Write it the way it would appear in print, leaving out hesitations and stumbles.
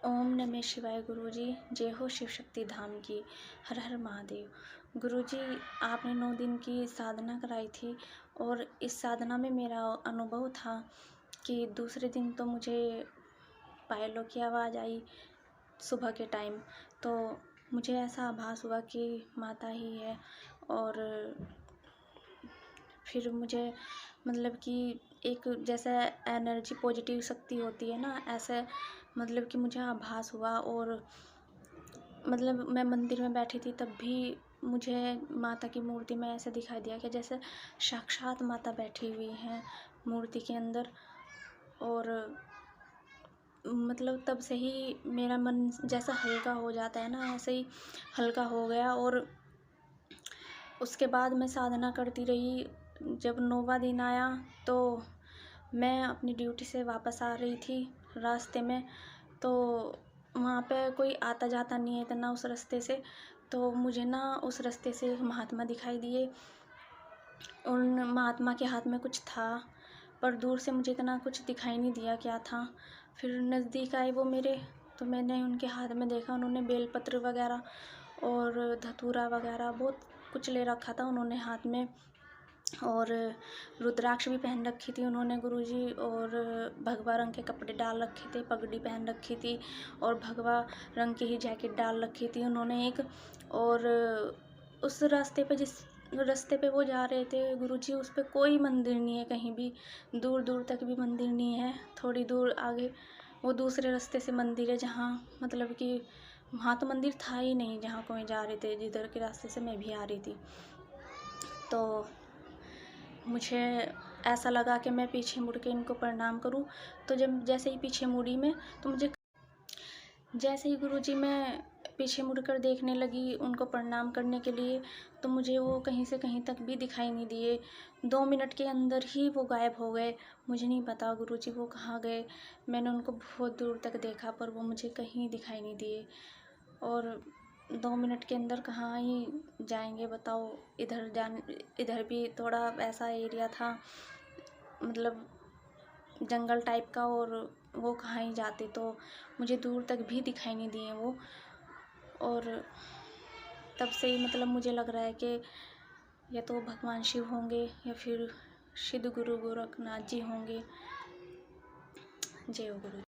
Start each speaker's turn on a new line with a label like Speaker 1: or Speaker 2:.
Speaker 1: ओम नमः शिवाय गुरुजी। जय हो शिव शक्ति धाम की। हर हर महादेव। गुरुजी, आपने 9 दिन की साधना कराई थी और इस साधना में मेरा अनुभव था कि दूसरे दिन तो मुझे पायलों की आवाज़ आई सुबह के टाइम। तो मुझे ऐसा आभास हुआ कि माता ही है। और फिर मुझे मतलब कि एक जैसे एनर्जी पॉजिटिव शक्ति होती है ना, ऐसे मतलब कि मुझे आभास हुआ। और मतलब मैं मंदिर में बैठी थी तब भी मुझे माता की मूर्ति में ऐसे दिखाई दिया कि जैसे साक्षात माता बैठी हुई हैं मूर्ति के अंदर। और मतलब तब से ही मेरा मन जैसा हल्का हो जाता है ना, ऐसे ही हल्का हो गया। और उसके बाद मैं साधना करती रही। जब 9वां दिन आया तो मैं अपनी ड्यूटी से वापस आ रही थी। रास्ते में तो वहाँ पे कोई आता जाता नहीं है इतना उस रास्ते से। तो मुझे ना उस रास्ते से एक महात्मा दिखाई दिए। उन महात्मा के हाथ में कुछ था, पर दूर से मुझे इतना कुछ दिखाई नहीं दिया क्या था। फिर नज़दीक आए वो मेरे, तो मैंने उनके हाथ में देखा उन्होंने बेलपत्र वगैरह और धतूरा वगैरह बहुत कुछ ले रखा था उन्होंने हाथ में। और रुद्राक्ष भी पहन रखी थी उन्होंने गुरुजी। और भगवा रंग के कपड़े डाल रखे थे, पगड़ी पहन रखी थी और भगवा रंग की ही जैकेट डाल रखी थी उन्होंने एक। और उस रास्ते पे जिस रास्ते पे वो जा रहे थे गुरुजी, उस पे कोई मंदिर नहीं है कहीं भी, दूर दूर तक भी मंदिर नहीं है। थोड़ी दूर आगे वो दूसरे रास्ते से मंदिर है जहाँ मतलब कि वहाँ तो मंदिर था ही नहीं जहाँ को मैं जा रहे थे, जिधर के रास्ते से मैं भी आ रही थी। तो मुझे ऐसा लगा कि मैं पीछे मुड़ के इनको प्रणाम करूं। तो जब जैसे ही पीछे मुड़ी मैं, तो मुझे जैसे ही गुरुजी मैं पीछे मुड़कर देखने लगी उनको प्रणाम करने के लिए, तो मुझे वो कहीं से कहीं तक भी दिखाई नहीं दिए। 2 मिनट के अंदर ही वो गायब हो गए। मुझे नहीं पता गुरुजी वो कहाँ गए। मैंने उनको बहुत दूर तक देखा पर वो मुझे कहीं दिखाई नहीं दिए। और 2 मिनट के अंदर कहाँ ही जाएंगे बताओ। इधर भी थोड़ा ऐसा एरिया था, मतलब जंगल टाइप का, और वो कहाँ ही जाते। तो मुझे दूर तक भी दिखाई नहीं दिए वो। और तब से ही मतलब मुझे लग रहा है कि या तो भगवान शिव होंगे या फिर सिद्ध गुरु गोरखनाथ जी होंगे। जय हो गुरु।